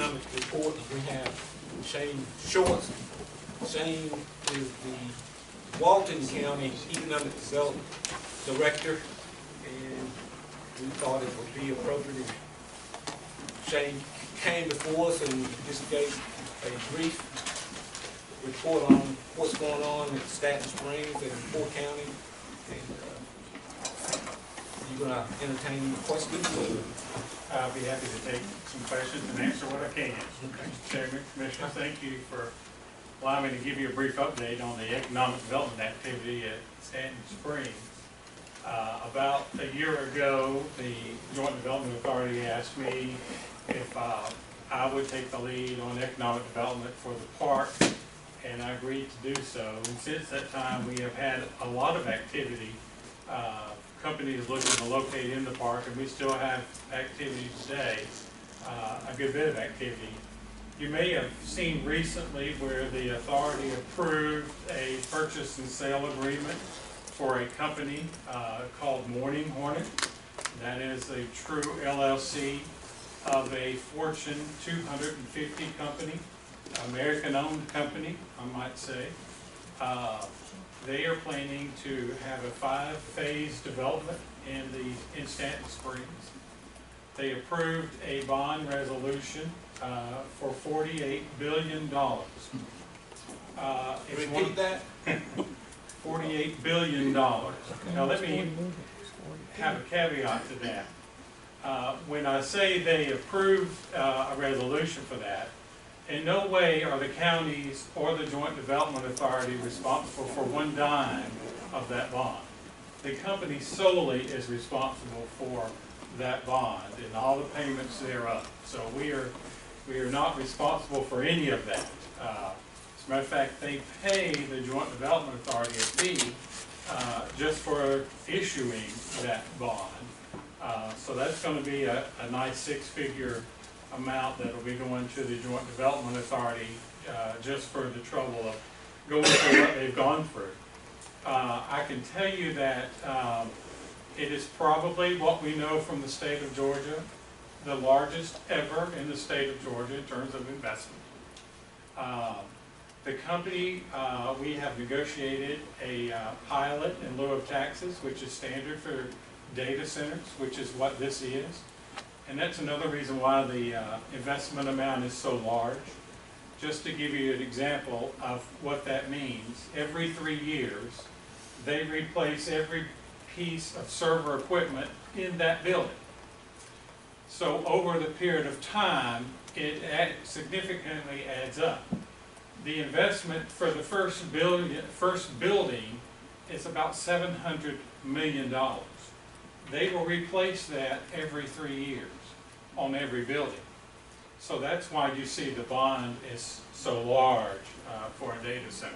economic report, we have Shane Shorts. Shane is the Walton County Economic Development Director, and we thought it would be appropriate if Shane came before us and just gave a brief report on what's going on in Stanton Springs and Fort County. And you're going to entertain any questions? I'll be happy to take some questions and answer what I can. Okay. Mr. Chairman, Commissioner, thank you for allowing me to give you a brief update on the economic development activity at Stanton Springs. About a year ago, the Joint Development Authority asked me if I would take the lead on economic development for the park, and I agreed to do so. And since that time, we have had a lot of activity. Companies looking to locate in the park, and we still have activity today, a good bit of activity. You may have seen recently where the authority approved a purchase and sale agreement for a company called Morning Hornet. That is a true LLC of a Fortune 250 company, American-owned company, I might say. They are planning to have a 5-phase development in Stanton Springs. They approved a bond resolution for $48 billion. Repeat that? $48 billion. Now let me have a caveat to that. When I say they approved a resolution for that, in no way are the counties or the Joint Development Authority responsible for one dime of that bond. The company solely is responsible for that bond and all the payments thereof. So we are not responsible for any of that. As a matter of fact, they pay the Joint Development Authority a fee just for issuing that bond. So that's going to be a nice 6-figure amount that will be going to the Joint Development Authority just for the trouble of going through what they've gone through. I can tell you that it is probably what we know from the state of Georgia, the largest ever in the state of Georgia in terms of investment. The company, we have negotiated a pilot in lieu of taxes, which is standard for data centers, which is what this is. And that's another reason why the investment amount is so large. Just to give you an example of what that means, every 3 years, they replace every piece of server equipment in that building. So over the period of time, it significantly adds up. The investment for the first building is about $700 million. They will replace that every 3 years on every building. So that's why you see the bond is so large for a data center.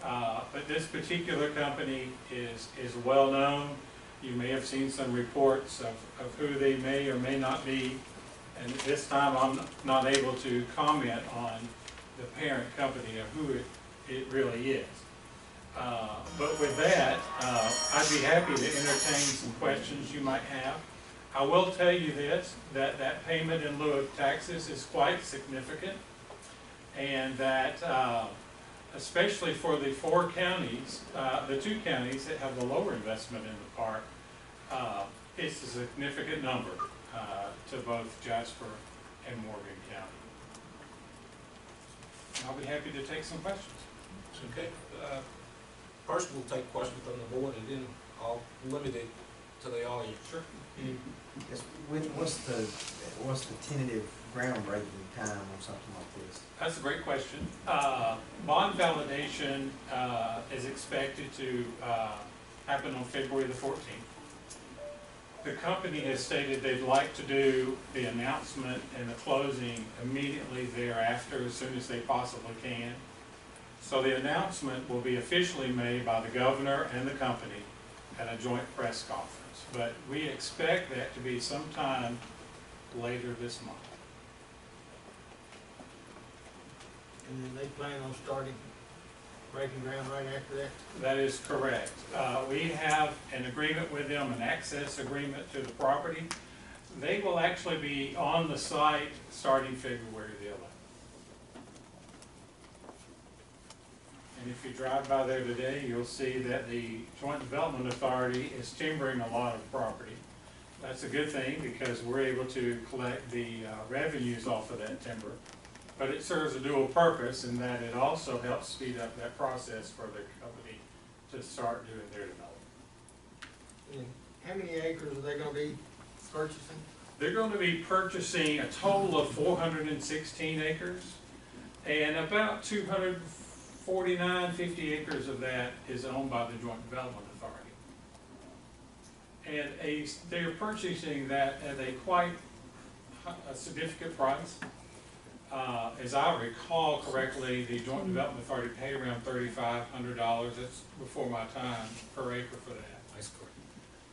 But this particular company is well known. You may have seen some reports of who they may or may not be. And at this time I'm not able to comment on the parent company of who it really is. But with that, I'd be happy to entertain some questions you might have. I will tell you this, that payment in lieu of taxes is quite significant, and that especially for the 4 counties, the 2 counties that have the lower investment in the park, it's a significant number to both Jasper and Morgan County. I'll be happy to take some questions. Okay. First, we'll take questions from the board, and then I'll limit it to the audience. Sure. Yes, what's the tentative groundbreaking time on something like this? That's a great question. Bond validation is expected to happen on February the 14th. The company has stated they'd like to do the announcement and the closing immediately thereafter, as soon as they possibly can. So the announcement will be officially made by the governor and the company at a joint press conference. But we expect that to be sometime later this month. And then they plan on starting breaking ground right after that? That is correct. We have an agreement with them, an access agreement to the property. They will actually be on the site starting February the 11th. And if you drive by there today, you'll see that the Joint Development Authority is timbering a lot of property. That's a good thing because we're able to collect the revenues off of that timber. But it serves a dual purpose in that it also helps speed up that process for the company to start doing their development. And how many acres are they gonna be purchasing? They're going to be purchasing a total of 416 acres, and about 249, 50 acres of that is owned by the Joint Development Authority. And they're purchasing that at a quite significant price. As I recall correctly, the Joint Development Authority paid around $3,500, that's before my time, per acre for that. That's correct.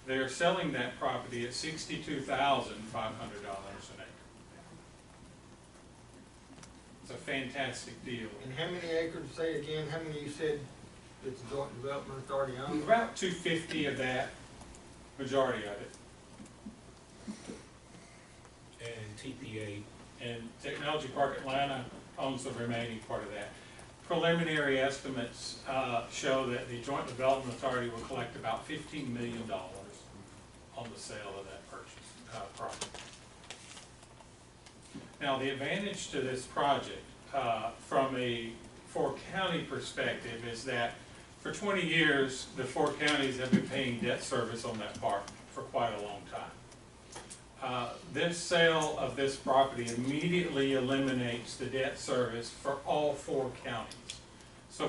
They're selling that property at $62,500 an acre. It's a fantastic deal. And how many acres, say again, how many you said that the Joint Development Authority owns? About 250 of that, majority of it. And TPA, And Technology Park Atlanta owns the remaining part of that. Preliminary estimates show that the Joint Development Authority will collect about $15 million on the sale of that purchase property. Now, the advantage to this project from a Four County perspective is that for 20 years, the four counties have been paying debt service on that park for quite a long time. This sale of this property immediately eliminates the debt service for all four counties. So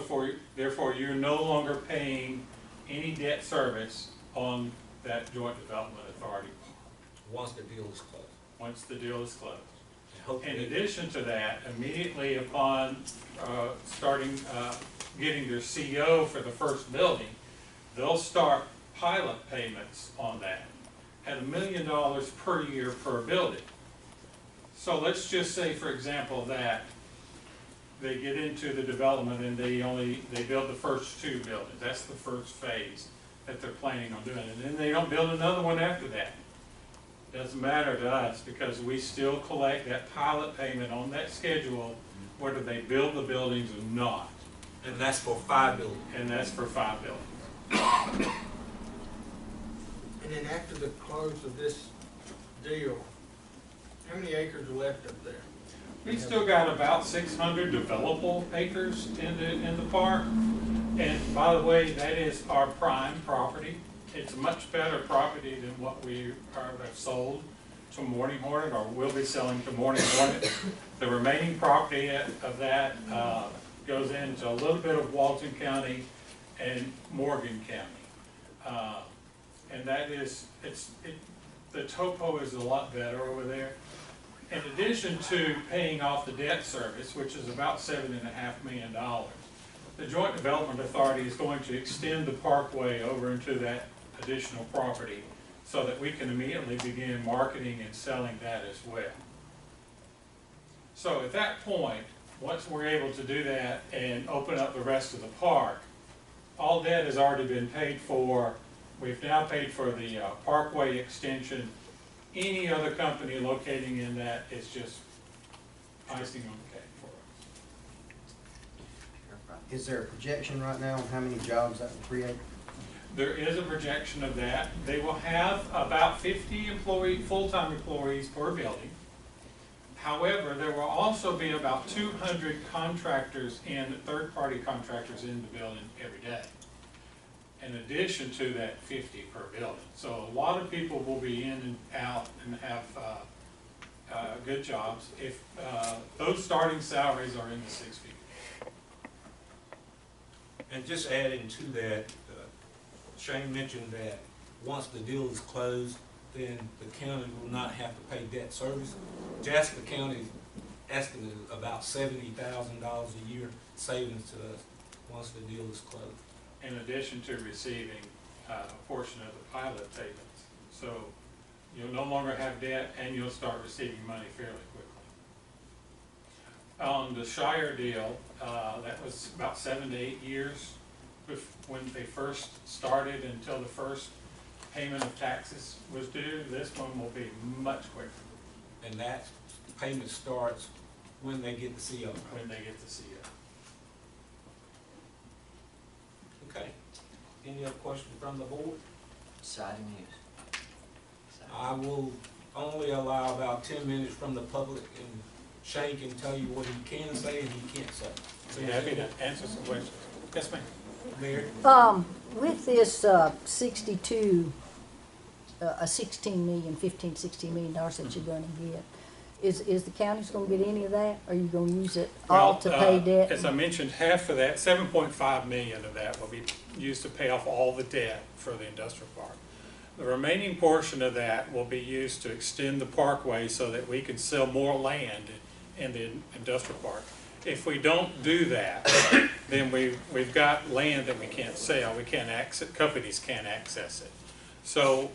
therefore, you're no longer paying any debt service on that Joint Development Authority once the deal is closed. once the deal is closed. And hopefully- In addition to that, immediately upon getting their CO for the first building, they'll start pilot payments on that at $1 million per year per building. So let's just say, for example, that they get into the development and they build the first two buildings. That's the first phase that they're planning on doing. And then they don't build another one after that. Doesn't matter to us because we still collect that pilot payment on that schedule whether they build the buildings or not. And that's for 5 buildings. And that's for 5 buildings. And then after the close of this deal, how many acres are left up there? We've still got about 600 developable acres in the park. And by the way, that is our prime property. It's a much better property than what we have sold to Morning Hornet or will be selling to Morning Hornet. The remaining property of that goes into a little bit of Walton County and Morgan County. And that is, the topo is a lot better over there. In addition to paying off the debt service, which is about $7.5 million, the Joint Development Authority is going to extend the parkway over into that additional property so that we can immediately begin marketing and selling that as well. So at that point, once we're able to do that and open up the rest of the park, all debt has already been paid for. We've now paid for the parkway extension. Any other company locating in that is just icing on the cake for us. Is there a projection right now on how many jobs that will create? There is a projection of that. They will have about 50 full-time employees per building. However, there will also be about 200 contractors and third-party contractors in the building every day, in addition to that 50 per building. So a lot of people will be in and out and have good jobs if those starting salaries are in the 6 figures. And just adding to that, Shane mentioned that once the deal is closed, then the county will not have to pay debt service. Jasper County's estimate is about $70,000 a year savings to us once the deal is closed. In addition to receiving a portion of the pilot payments. So you'll no longer have debt and you'll start receiving money fairly quickly. On the Shire deal, that was about 7 to 8 years when they first started until the first payment of taxes was due. This one will be much quicker And that payment starts when they get the CO. when they get the CO. Okay. Any other questions from the board? Exciting news. I will only allow about 10 minutes from the public, and Shane can tell you what he can say and he can't say. So you happy to answer some questions? Yes, ma'am. Mayor? With this 62, 16 million, 15, 16 million dollars that you're gonna get, is the county's gonna get any of that? Or are you gonna use it all to pay debt? As I mentioned, half of that, 7.5 million of that will be used to pay off all the debt for the industrial park. The remaining portion of that will be used to extend the parkway so that we can sell more land in the industrial park. If we don't do that, then we've got land that we can't sell. We can't access, companies can't access it. So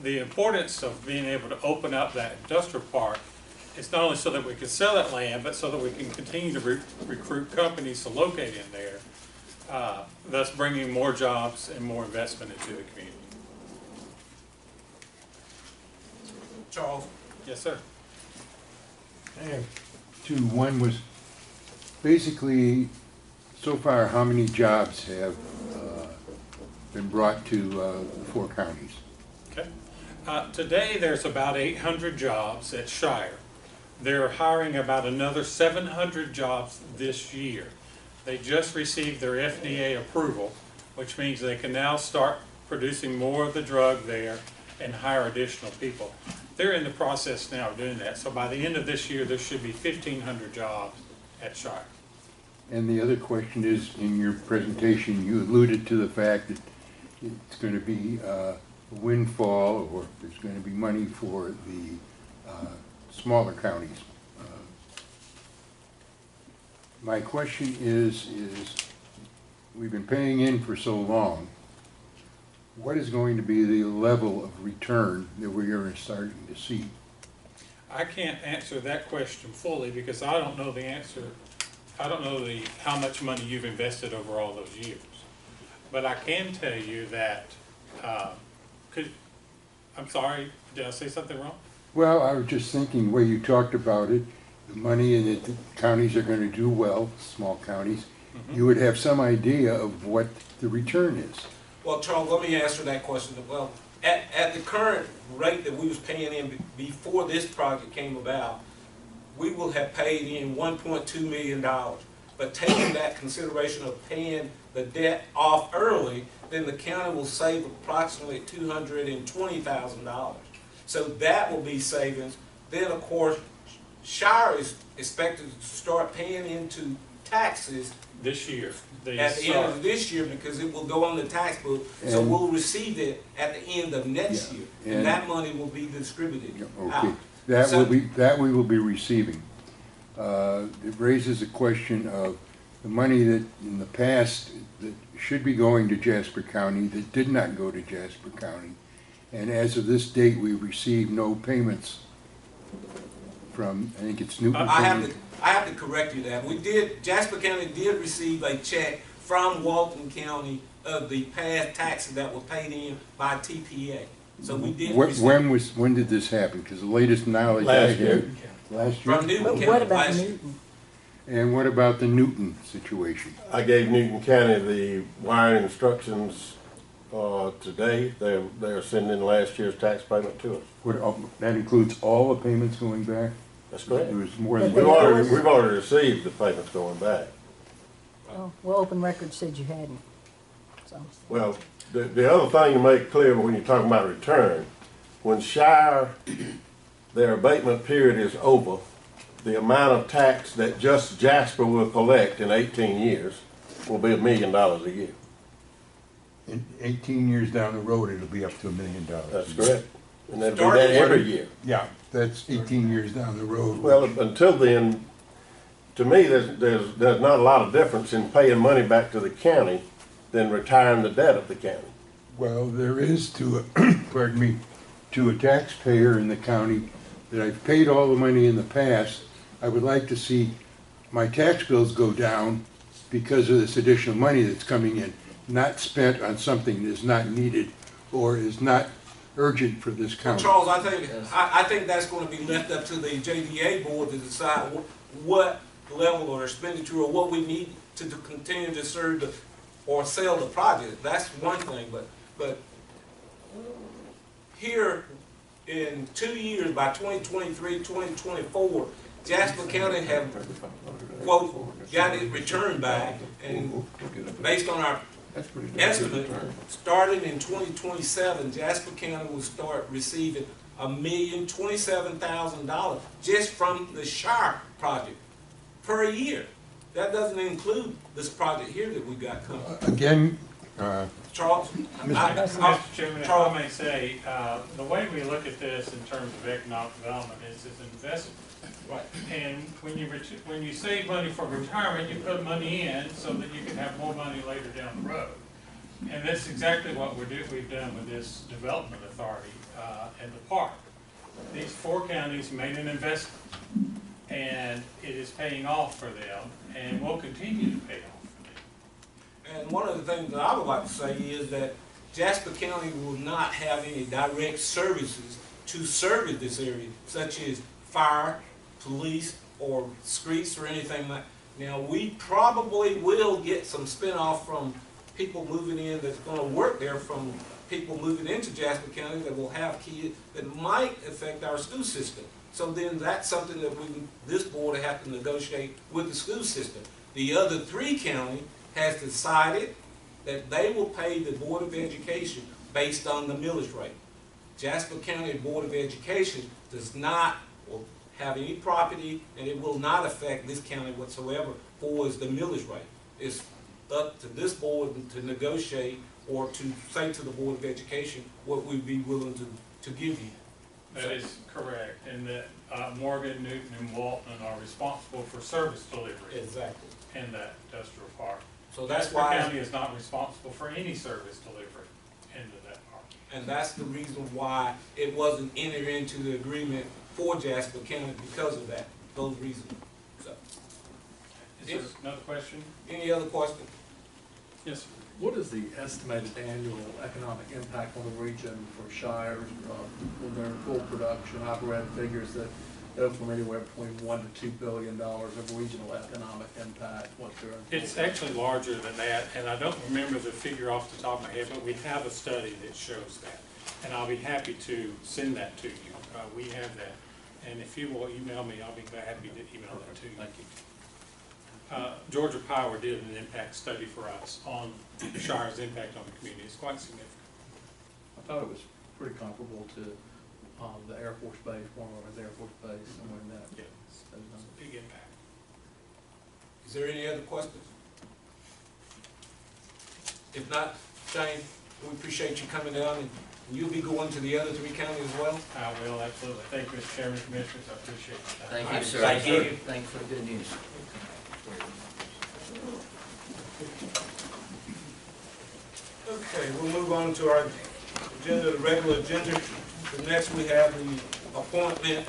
the importance of being able to open up that industrial park is not only so that we can sell that land, but so that we can continue to recruit companies to locate in there, thus bringing more jobs and more investment into the community. Charles? Yes, sir. I have two. One was basically, so far, how many jobs have been brought to the 4 counties? Okay. Today, there's about 800 jobs at Shire. They're hiring about another 700 jobs this year. They just received their FDA approval, which means they can now start producing more of the drug there and hire additional people. They're in the process now of doing that. So by the end of this year, there should be 1,500 jobs at Shire. And the other question is, in your presentation, you alluded to the fact that it's going to be a windfall, or there's going to be money for the smaller counties. My question is we've been paying in for so long, what is going to be the level of return that we're starting to see? I can't answer that question fully because I don't know the answer. I don't know how much money you've invested over all those years. But I can tell you that, I'm sorry, did I say something wrong? Well, I was just thinking, the way you talked about it, the money and that the counties are going to do well, small counties, you would have some idea of what the return is. Well, Charles, let me answer that question. Well, at the current rate that we was paying in before this project came about, we will have paid in $1.2 million. But taking that consideration of paying the debt off early, then the county will save approximately $220,000. So that will be savings. Then, of course, Shire is expected to start paying into taxes This year. at the end of this year, because it will go on the tax book, so And we'll receive it at the end of next year, and and- that money will be distributed Okay, out. that we will be receiving. It raises a question of the money that in the past that should be going to Jasper County that did not go to Jasper County. And as of this date, we received no payments from, I think it's Newton I County. have to correct you that. Jasper County did receive a check from Walton County of the past taxes that were paid in by TPA. So we did receive. When did this happen? Because the latest knowledge I Last year. have. Last year? From Newton But County what about last year. Newton? And what about the Newton situation? I gave Newton County the wiring instructions today. They're sending last year's tax payment to us. That includes all the payments going back? That's correct. There was more than But We've already received the payments going back. Oh, well, open record said you hadn't, so. Well, the other thing to make clear when you're talking about return, when Shire, their abatement period is over, the amount of tax that just Jasper will collect in 18 years will be $1 million a year. In 18 years down the road, it'll be up to $1 million. That's correct. And that'll be Starting that every year. Yeah, that's 18 years down the road. Well, until then, to me, there's not a lot of difference in paying money back to the county than retiring the debt of the county. Well, there is to, pardon me, to a taxpayer in the county that I've paid all the money in the past. I would like to see my tax bills go down because of this additional money that's coming in, not spent on something that's not needed or is not urgent for this county? Charles, I think that's gonna be left up to the JDA board to decide what level or expenditure or what we need to continue to serve or sell the project. That's one thing, but here in 2 years, by 2023, 2024, Jasper County have, quote, got it returned back, and based on our estimate, starting in 2027, Jasper County will start receiving $1,027,000 just from the Shire project per year. That doesn't include this project here that we got coming. Again, Charles? Mr. Chairman, if I may say, the way we look at this in terms of economic development is an investment. Right. And when you save money for retirement, you put money in so that you can have more money later down the road. And that's exactly what we've done with this development authority and the park. These 4 counties made an investment, and it is paying off for them, and will continue to pay off for them. And one of the things that I would like to say is that Jasper County will not have any direct services to service this area, such as fire, police, or streets, or anything like that. Now, we probably will get some spinoff from people moving in that's going to work there, from people moving into Jasper County that will have kids that might affect our school system. So then that's something that this board have to negotiate with the school system. The other 3 counties has decided that they will pay the Board of Education based on the millage rate. Jasper County Board of Education does not have any property, and it will not affect this county whatsoever for the millage rate. It's up to this board to negotiate or to say to the Board of Education what we'd be willing to give you. That is correct, and that Morgan, Newton, and Walton are responsible for service delivery Exactly. in that industrial park. So that's Jasper why. County is not responsible for any service delivery into that park. And that's the reason why it wasn't entered into the agreement for Jasper County, because of that, those reasons. So, Is there another question? any other questions? Yes, sir. What is the estimated annual economic impact on the region for Shire when they're in full production? I've read figures that go from anywhere between $1 to $2 billion of regional economic impact once they're in full It's actually larger than that, and I don't remember the figure off the top of my head, but we have a study that shows that. And I'll be happy to send that to you. We have that. And if you will email me, I'll be happy to email that to you. Thank you. Georgia Power did an impact study for us on Shire's impact on the community. It's quite significant. I thought it was pretty comparable to the Air Force Base, Warren's Air Force Base, somewhere in that. Yeah, it's a big impact. Is there any other questions? If not, Shane, we appreciate you coming down, and you'll be going to the other 3 counties as well? I will, absolutely. Thank you, Mr. Chairman, Commissioners. I appreciate it. Thank you, sir. Thank you. Thank you for the good news. Okay, we'll move on to our agenda, the regular agenda. So next we have the appointment